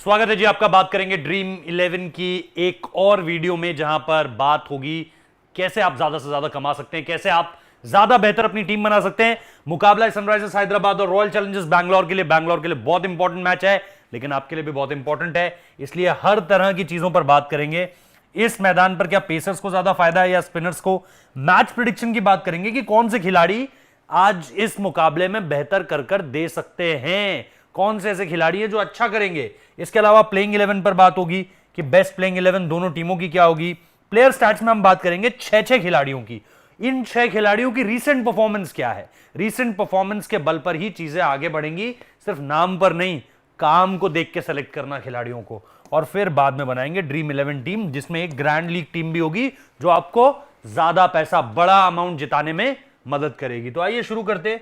स्वागत है जी आपका। बात करेंगे ड्रीम 11 की एक और वीडियो में, जहां पर बात होगी कैसे आप ज्यादा से ज्यादा कमा सकते हैं, कैसे आप ज्यादा बेहतर अपनी टीम बना सकते हैं। मुकाबला सनराइजर्स हैदराबाद और रॉयल चैलेंजर्स बैंगलोर के लिए बहुत इंपॉर्टेंट मैच है, लेकिन आपके लिए भी बहुत इंपॉर्टेंट है, इसलिए हर तरह की चीजों पर बात करेंगे। इस मैदान पर क्या पेसर्स को ज्यादा फायदा है या स्पिनर्स को। मैच प्रिडिक्शन की बात करेंगे कि कौन से खिलाड़ी आज इस मुकाबले में बेहतर कर दे सकते हैं, कौन से ऐसे खिलाड़ी हैं जो अच्छा करेंगे। इसके अलावा प्लेइंग 11 पर बात होगी कि बेस्ट प्लेइंग 11 दोनों टीमों की क्या होगी। प्लेयर स्टैट्स में हम बात करेंगे 6 खिलाड़ियों की। इन 6 खिलाड़ियों की रीसेंट परफॉर्मेंस क्या है, रीसेंट परफॉर्मेंस के बल पर ही चीजें आगे बढ़ेंगी, सिर्फ नाम पर नहीं, काम को देख के सेलेक्ट करना खिलाड़ियों को। और फिर बाद में बनाएंगे ड्रीम 11 टीम, जिसमें एक ग्रैंड लीग टीम भी होगी जो आपको ज्यादा पैसा, बड़ा अमाउंट जिताने में मदद करेगी। तो आइए शुरू करते,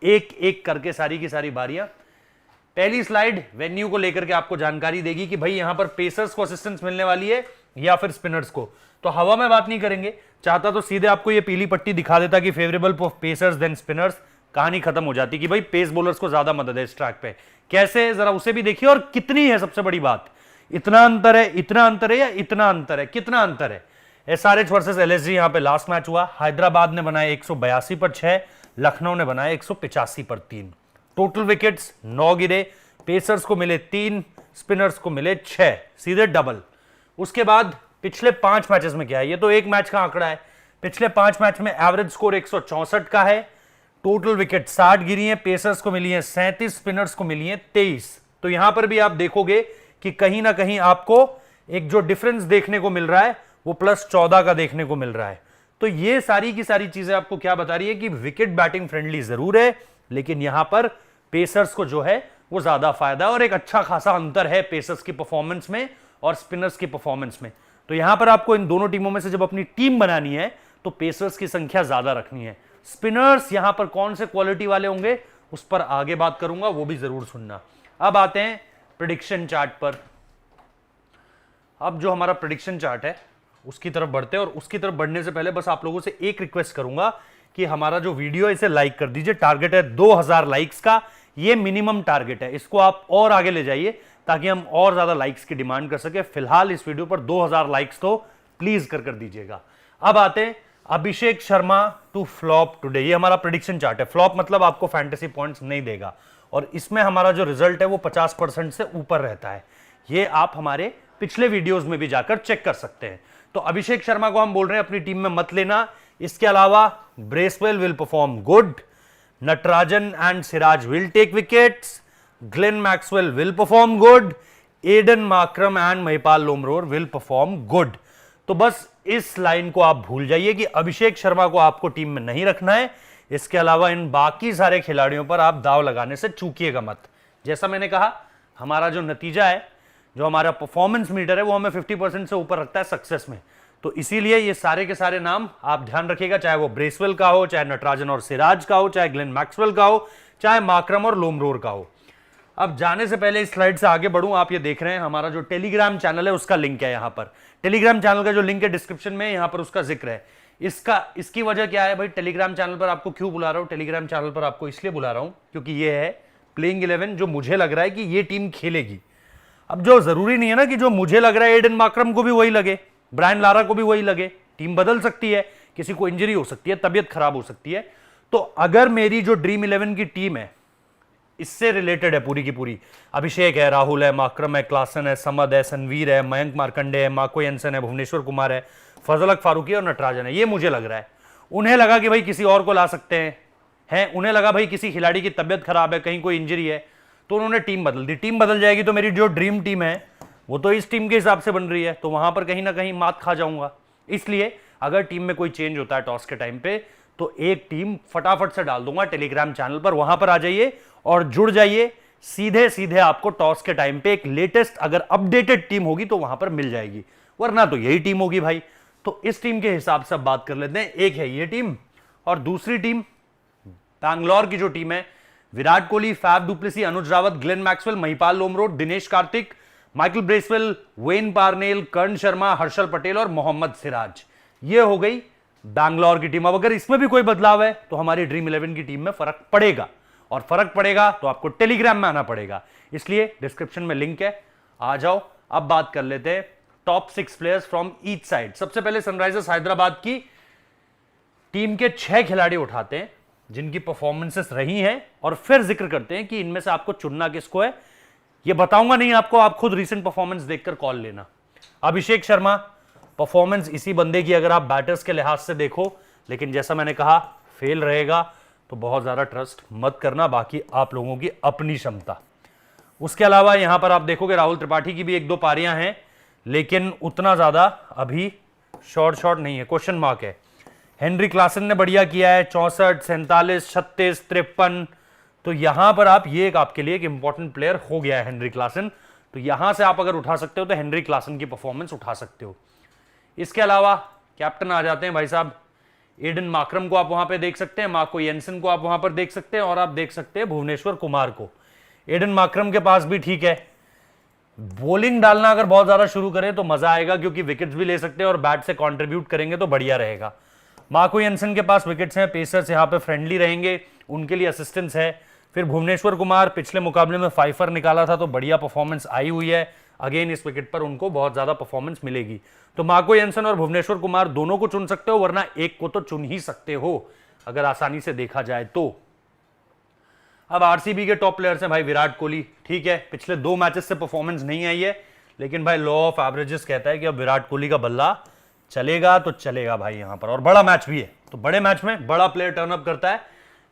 एक एक करके सारी की सारी बारियां। पहली स्लाइड वेन्यू को लेकर के आपको जानकारी देगी कि भाई यहां पर पेसर्स को असिस्टेंस मिलने वाली है या फिर स्पिनर्स को। तो हवा में बात नहीं करेंगे, चाहता तो सीधे आपको ये पीली पट्टी दिखा देता कि favourable for pacers than spinners, कहानी खत्म हो जाती कि भाई पेस बॉलर्स को ज्यादा मदद है इस ट्रैक पे। कैसे, जरा उसे भी देखिए, और कितनी है सबसे बड़ी बात, इतना अंतर है, इतना अंतर है या इतना अंतर है, कितना अंतर है। एसआरएच वर्सेस एलएसजी यहां पे लास्ट मैच हुआ, हैदराबाद ने बनाए 182 पर 6, लखनऊ ने बनाए 185 पर 3। टोटल विकेट्स 9 गिरे, पेसर्स को मिले 3, स्पिनर्स को मिले 6, सीधे डबल। उसके बाद पिछले 5 मैचेस में क्या है, ये तो एक मैच का आंकड़ा है, पिछले 5 मैच में एवरेज स्कोर 164 का है, टोटल विकेट 60 गिरी है, पेसर्स को मिली है 37, स्पिनर्स को मिली है 23। तो यहां पर भी आप देखोगे कि कहीं ना कहीं आपको एक जो डिफरेंस देखने को मिल रहा है वो +14 का देखने को मिल रहा है। तो ये सारी की सारी चीजें आपको क्या बता रही है कि विकेट बैटिंग फ्रेंडली जरूर है, लेकिन यहां पर पेसर्स को जो है वो ज्यादा फायदा है, और एक अच्छा खासा अंतर है पेसर्स की परफॉर्मेंस में और स्पिनर्स की परफॉर्मेंस में। तो यहां पर आपको इन दोनों टीमों में से जब अपनी टीम बनानी है तो पेसर्स की संख्या ज्यादा रखनी है। स्पिनर्स यहां पर कौन से क्वालिटी वाले होंगे उस पर आगे बात करूंगा, वो भी जरूर सुनना। अब आते हैं प्रेडिक्शन चार्ट पर। अब जो हमारा प्रेडिक्शन चार्ट है उसकी तरफ बढ़ते हैं, और उसकी तरफ बढ़ने से पहले बस आप लोगों से एक रिक्वेस्ट करूंगा कि हमारा जो वीडियो है इसे लाइक कर दीजिए। टारगेट है 2000 लाइक्स का, ये मिनिमम टारगेट है, इसको आप और आगे ले जाइए ताकि हम और ज्यादा लाइक्स की डिमांड कर सके। फिलहाल इस वीडियो पर 2000 लाइक्स तो प्लीज कर दीजिएगा। अब आते हैं Abhishek Sharma to flop today. ये हमारा प्रेडिक्शन चार्ट है, फ्लॉप मतलब आपको फैंटेसी पॉइंट्स नहीं देगा, और इसमें हमारा जो रिजल्ट है वो 50% से ऊपर रहता है। ये आप हमारे पिछले वीडियोस में भी जाकर चेक कर सकते हैं। तो अभिषेक शर्मा को हम बोल रहे हैं अपनी टीम में मत लेना। इसके अलावा Bracewell will perform good, Natarajan and Siraj will take wickets, Glenn Maxwell will perform good, Aiden Markram and Mahipal Lomror will perform good. तो बस इस लाइन को आप भूल जाइए कि अभिषेक शर्मा को आपको टीम में नहीं रखना है। इसके अलावा इन बाकी सारे खिलाड़ियों पर आप दाव लगाने से चूकिएगा मत। जैसा मैंने कहा, हमारा जो नतीजा है, जो हमारा परफॉर्मेंस मीटर है, वो हमें 50% से ऊपर रखता है सक्सेस में। तो इसीलिए ये सारे के सारे नाम आप ध्यान रखिएगा, चाहे वो ब्रेसवेल का हो, चाहे नटराजन और सिराज का हो, चाहे ग्लेन मैक्सवेल का हो, चाहे मार्करम और लोमरोर का हो। अब जाने से पहले इस स्लाइड से आगे बढ़ूं, आप ये देख रहे हैं हमारा जो टेलीग्राम चैनल है उसका लिंक है यहाँ पर। टेलीग्राम चैनल का जो लिंक है डिस्क्रिप्शन में, यहाँ पर उसका जिक्र है। इसकी वजह क्या है भाई, टेलीग्राम चैनल पर आपको क्यों बुला रहा हूं, टेलीग्राम चैनल पर आपको इसलिए बुला रहा हूं क्योंकि ये है प्लेइंग 11 जो मुझे लग रहा है कि ये टीम खेलेगी। अब जो जरूरी नहीं है ना कि जो मुझे लग रहा है एडन मार्करम को भी वही लगे, ब्रायन लारा को भी वही लगे। टीम बदल सकती है, किसी को इंजरी हो सकती है, तबियत खराब हो सकती है। तो अगर मेरी जो ड्रीम 11 की टीम है इससे रिलेटेड है पूरी की पूरी, अभिषेक है, राहुल है, मार्करम है, क्लासन है, समद है, सनवीर है, मयंक मार्कंडे है, मार्को येंसन है, भुवनेश्वर कुमार है, फजलक फारूकी और नटराजन है, ये मुझे लग रहा है। उन्हें लगा कि भाई किसी और को ला सकते हैं, उन्हें लगा भाई किसी खिलाड़ी की तबियत खराब है, कहीं कोई इंजरी है, तो उन्होंने टीम बदल दी। टीम बदल जाएगी तो मेरी जो ड्रीम टीम है वो तो इस टीम के हिसाब से बन रही है, तो वहां पर कहीं ना कहीं मात खा जाऊंगा। इसलिए अगर टीम में कोई चेंज होता है टॉस के टाइम पे, तो एक टीम फटाफट से डाल दूंगा टेलीग्राम चैनल पर, वहां पर आ जाइए और जुड़ जाइए। सीधे सीधे आपको टॉस के टाइम पे एक लेटेस्ट अगर अपडेटेड टीम होगी तो वहां पर मिल जाएगी, वरना तो यही टीम होगी भाई। तो इस टीम के हिसाब से बात कर लेते हैं। एक है ये टीम, और दूसरी टीम बैंगलोर की जो टीम है, Virat Kohli, Faf du Plessis, Anuj Rawat, Glenn Maxwell, Mahipal Lomror, Dinesh Karthik, Michael Bracewell, Wayne Parnell, Karn Sharma, Harshal Patel और मोहम्मद सिराज। ये हो गई बैंगलोर की टीम। अब अगर इसमें भी कोई बदलाव है तो हमारी ड्रीम 11 की टीम में फर्क पड़ेगा, और फर्क पड़ेगा तो आपको टेलीग्राम में आना पड़ेगा। इसलिए डिस्क्रिप्शन में लिंक है, आ जाओ, अब बात कर लेते हैं top 6 players from each side. सबसे पहले सनराइजर्स हैदराबाद की टीम के 6 खिलाड़ी उठाते हैं जिनकी परफॉर्मेंसेस रही हैं, और फिर जिक्र करते हैं कि इनमें से आपको चुनना किसको है। ये बताऊंगा नहीं आपको, आप खुद रीसेंट परफॉर्मेंस देखकर कॉल लेना। अभिषेक शर्मा, परफॉर्मेंस इसी बंदे की अगर आप बैटर्स के लिहाज से देखो, लेकिन जैसा मैंने कहा फेल रहेगा तो बहुत ज्यादा ट्रस्ट मत करना, बाकी आप लोगों की अपनी क्षमता। उसके अलावा यहां पर आप देखोगे राहुल त्रिपाठी की भी 1-2 पारियां हैं, लेकिन उतना ज्यादा अभी शॉर्ट नहीं है, क्वेश्चन मार्क है। हेनरी क्लासन ने बढ़िया किया है, 64, 47, 36, 53। तो यहां पर आप ये एक आपके लिए एक इंपॉर्टेंट प्लेयर हो गया है हेनरी क्लासन, तो यहां से आप अगर उठा सकते हो तो हेनरी क्लासन की परफॉर्मेंस उठा सकते हो। इसके अलावा कैप्टन आ जाते हैं भाई साहब, एडन मार्क्रम को आप वहां पे देख सकते हैं, मार्को येंसन को आप वहां पर देख सकते हैं, और आप देख सकते हैं भुवनेश्वर कुमार को। एडन मार्क्रम के पास भी ठीक है, बॉलिंग डालना अगर बहुत ज्यादा शुरू करें तो मजा आएगा, क्योंकि विकेट्स भी ले सकते हैं और बैट से कंट्रीब्यूट करेंगे तो बढ़िया रहेगा। मार्को येंसन के पास विकेट्स हैं, पेसर्स यहां पे फ्रेंडली रहेंगे, उनके लिए असिस्टेंस है। फिर भुवनेश्वर कुमार पिछले मुकाबले में 5 निकाला था तो बढ़िया परफॉर्मेंस आई हुई है, अगेन इस विकेट पर उनको बहुत ज्यादा परफॉर्मेंस मिलेगी। तो मार्को येंसन और भुवनेश्वर कुमार दोनों को चुन सकते हो, वरना एक को तो चुन ही सकते हो अगर आसानी से देखा जाए तो। अब आरसीबी के टॉप प्लेयर्स हैं भाई विराट कोहली, ठीक है पिछले 2 मैचेस से परफॉर्मेंस नहीं आई है, लेकिन भाई लॉ ऑफ एवरेजेस कहता है कि अब विराट कोहली का बल्ला चलेगा तो चलेगा भाई यहां पर, और बड़ा मैच भी है तो बड़े मैच में बड़ा प्लेयर टर्न अप करता है,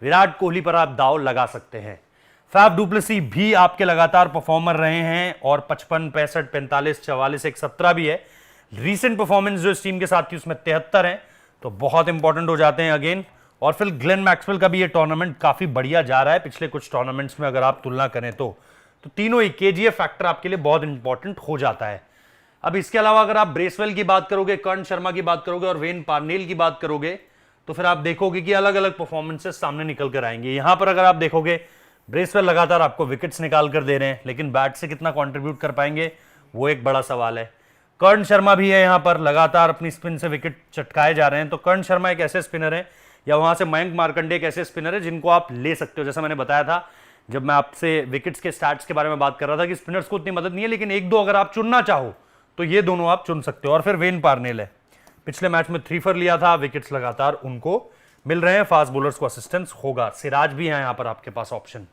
विराट कोहली पर आप दाव लगा सकते हैं। फैफ डुप्लेसी भी आपके लगातार परफॉर्मर रहे हैं, और 55, 65, 45, 44, एक 17 भी है। रीसेंट परफॉर्मेंस जो इस टीम के साथ थी उसमें 73 है, तो बहुत इंपॉर्टेंट हो जाते हैं अगेन। और फिर ग्लेन मैक्सवेल का भी ये टूर्नामेंट काफी बढ़िया जा रहा है पिछले कुछ टूर्नामेंट्स में अगर आप तुलना करें तो तीनों ही केजीएफ फैक्टर आपके लिए बहुत इंपॉर्टेंट हो जाता है। अब इसके अलावा अगर आप ब्रेसवेल की बात करोगे, कर्ण शर्मा की बात करोगे और वेन पार्नेल की बात करोगे, तो फिर आप देखोगे कि अलग अलग परफॉर्मेंसेस सामने निकल कर आएंगे। यहां पर अगर आप देखोगे ब्रेसवेल लगातार आपको विकेट्स निकाल कर दे रहे हैं, लेकिन बैट से कितना कंट्रीब्यूट कर पाएंगे वो एक बड़ा सवाल है। कर्ण शर्मा भी है यहां पर, लगातार अपनी स्पिन से विकेट चटकाए जा रहे हैं, तो कर्ण शर्मा एक ऐसे स्पिनर है, या वहां से मयंक मार्कंडे एक ऐसे स्पिनर है जिनको आप ले सकते हो। जैसा मैंने बताया था जब मैं आपसे विकेट्स के स्टैट्स के बारे में बात कर रहा था कि स्पिनर्स को उतनी मदद नहीं है, लेकिन 1-2 अगर आप चुनना चाहो तो ये दोनों आप चुन सकते हो। और फिर वेन पार्नेल है, पिछले मैच में 3 for लिया था, विकेट्स लगातार उनको मिल रहे हैं, फास्ट बॉलर्स को असिस्टेंस होगा। सिराज भी है यहां पर आपके पास ऑप्शन।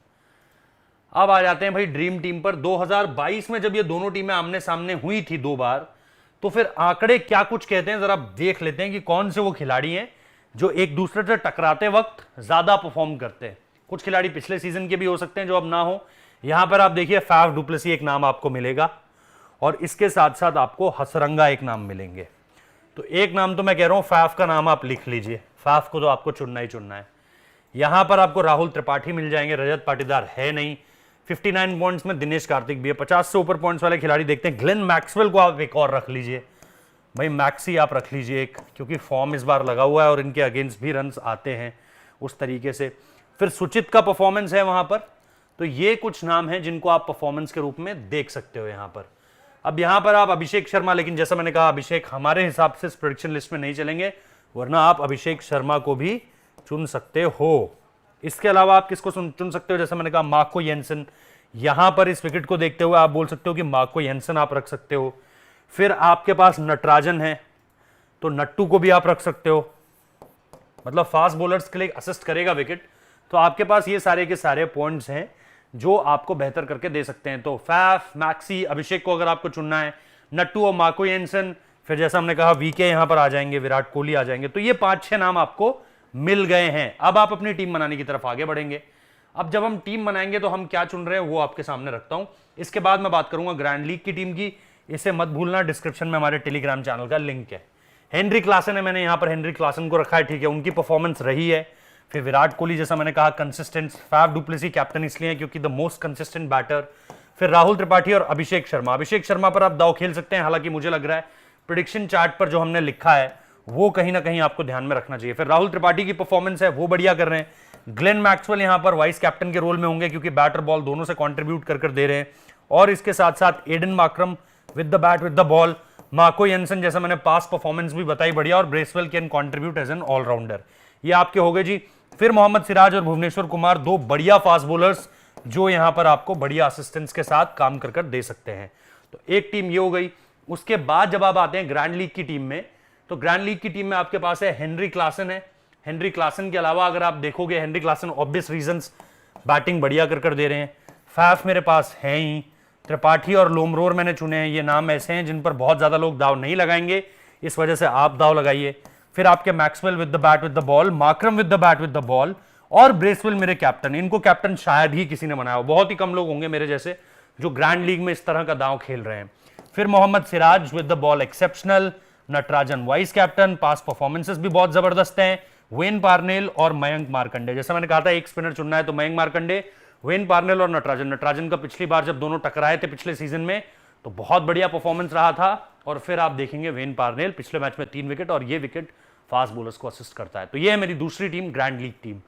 अब आ जाते हैं भाई ड्रीम टीम पर। 2022 में जब ये दोनों टीमें आमने सामने हुई थी 2 बार, तो फिर आंकड़े क्या कुछ कहते हैं जरा देख लेते हैं कि कौन से वो खिलाड़ी हैं जो एक दूसरे से टकराते वक्त ज्यादा परफॉर्म करते हैं। कुछ खिलाड़ी पिछले सीजन के भी हो सकते हैं जो अब ना हो। यहां पर आप देखिए फैफ डुप्लेसी एक नाम आपको मिलेगा, और इसके साथ साथ आपको हसरंगा एक नाम मिलेंगे। तो एक नाम तो मैं कह रहा हूं फैफ का नाम आप लिख लीजिए, फैफ को तो आपको चुनना ही चुनना है। यहां पर आपको राहुल त्रिपाठी मिल जाएंगे, रजत पाटीदार है नहीं। 59 पॉइंट्स में दिनेश कार्तिक भी है। 50 से ऊपर पॉइंट्स वाले खिलाड़ी देखते हैं, ग्लेन मैक्सवेल को आप एक और रख लीजिए भाई, मैक्सी आप रख लीजिए एक, क्योंकि फॉर्म इस बार लगा हुआ है और इनके अगेंस्ट भी रन्स आते हैं उस तरीके से। फिर सुचित का परफॉर्मेंस है वहां पर, तो ये कुछ नाम हैं जिनको आप परफॉर्मेंस के रूप में देख सकते हो यहां पर। अब यहां पर आप अभिषेक शर्मा, लेकिन जैसा मैंने कहा अभिषेक हमारे हिसाब से प्रेडिक्शन लिस्ट में नहीं चलेंगे, वरना आप अभिषेक शर्मा को भी चुन सकते हो। इसके अलावा आप किसको चुन सकते हो, जैसा मैंने कहा मार्को येंसन, यहां पर इस विकेट को देखते हुए आप बोल सकते हो कि मार्को येंसन आप रख सकते हो। फिर आपके पास नटराजन है, तो नट्टू को भी आप रख सकते हो, मतलब फास्ट बॉलर्स के लिए असिस्ट करेगा विकेट। तो आपके पास ये सारे के सारे पॉइंट्स हैं जो आपको बेहतर करके दे सकते हैं। तो फैफ, मैक्सी, अभिषेक को अगर आपको चुनना है, नट्टू और मार्को येंसन, फिर जैसा हमने कहा वीके यहां पर आ जाएंगे, विराट कोहली आ जाएंगे। तो ये 5-6 नाम आपको मिल गए हैं। अब आप अपनी टीम बनाने की तरफ आगे बढ़ेंगे। अब जब हम टीम बनाएंगे तो हम क्या चुन रहे हैं वो आपके सामने रखता हूं। इसके बाद मैं बात करूंगा ग्रैंड लीग की टीम की, इसे मत भूलना, डिस्क्रिप्शन में हमारे टेलीग्राम चैनल का लिंक है। हेनरी क्लासन है, मैंने यहां पर हेनरी क्लासन को रखा है, ठीक है, उनकी परफॉर्मेंस रही है। फिर विराट कोहली, जैसा मैंने कहा कंसिस्टेंट, फैफ डुप्लेसी कैप्टन इसलिए क्योंकि द मोस्ट कंसिस्टेंट बैटर। फिर राहुल त्रिपाठी और अभिषेक शर्मा। अभिषेक शर्मा पर आप दाव खेल सकते हैं, हालांकि मुझे लग रहा है प्रेडिक्शन चार्ट पर जो हमने लिखा है वो कहीं ना कहीं आपको ध्यान में रखना चाहिए। फिर राहुल त्रिपाठी की परफॉर्मेंस है वो बढ़िया कर रहे हैं। ग्लेन मैक्सवेल यहां पर वाइस कैप्टन के रोल में होंगे क्योंकि बैटर बॉल दोनों से कंट्रीब्यूट कर दे रहे हैं। और इसके साथ साथ Aiden Markram with the bat with the ball, Marco Jansen जैसा मैंने पास परफॉर्मेंस भी बताई बढ़िया, और Bracewell can contribute as an all rounder. ये आपके हो गए जी। फिर मोहम्मद सिराज और भुवनेश्वर कुमार, 2 बढ़िया फास्ट बॉलर्स जो यहां पर आपको बढ़िया असिस्टेंस के साथ काम कर दे सकते हैं। तो एक टीम ये हो गई। उसके बाद जब आप आते हैं ग्रैंड लीग की टीम में, तो ग्रैंड लीग की टीम में आपके पास है हेनरी क्लासन है। हेनरी क्लासन के अलावा अगर आप देखोगे, Henry Klaasen obvious reasons batting बढ़िया कर दे रहे हैं। फैफ मेरे पास है ही, त्रिपाठी और लोमरोर मैंने चुने हैं। ये नाम ऐसे हैं जिन पर बहुत ज्यादा लोग दाव नहीं लगाएंगे, इस वजह से आप दाव लगाइए। फिर आपके Maxwell with the bat with the ball, Markram with the bat with the ball और ब्रेसवेल मेरे कैप्टन। इनको कैप्टन शायद ही किसी ने बनाया हो, बहुत ही कम लोग होंगे मेरे जैसे जो ग्रैंड लीग में इस तरह का दांव खेल रहे हैं। फिर Mohammed Siraj with the ball exceptional, Natarajan vice captain, past performances भी बहुत जबरदस्त हैं। वेन पार्नेल और मयंक मार्कंडे, जैसा मैंने कहा था एक स्पिनर चुनना है तो मयंक मार्कंडे, वेन पार्नेल और नटराजन। नटराजन का पिछली बार जब दोनों टकराए थे पिछले सीजन में तो बहुत बढ़िया परफॉर्मेंस रहा था। और फिर आप देखेंगे वेन पार्नेल पिछले मैच में 3 विकेट और ये विकेट फास्ट बॉलर्स को असिस्ट करता है। तो ये है मेरी दूसरी टीम, ग्रैंड लीग टीम।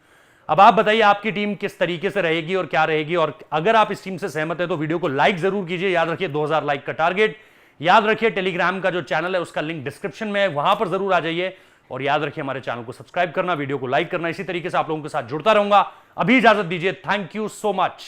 अब आप बताइए आपकी टीम किस तरीके से रहेगी और क्या रहेगी, और अगर आप इस टीम से सहमत है तो वीडियो को लाइक जरूर कीजिए। याद रखिए 2000 लाइक का टारगेट। याद रखिए टेलीग्राम का जो चैनल है उसका लिंक डिस्क्रिप्शन में है, वहां पर जरूर आ जाइए। और याद रखिए हमारे चैनल को सब्सक्राइब करना, वीडियो को लाइक करना। इसी तरीके से आप लोगों के साथ जुड़ता रहूंगा। अभी इजाजत दीजिए, थैंक यू सो मच।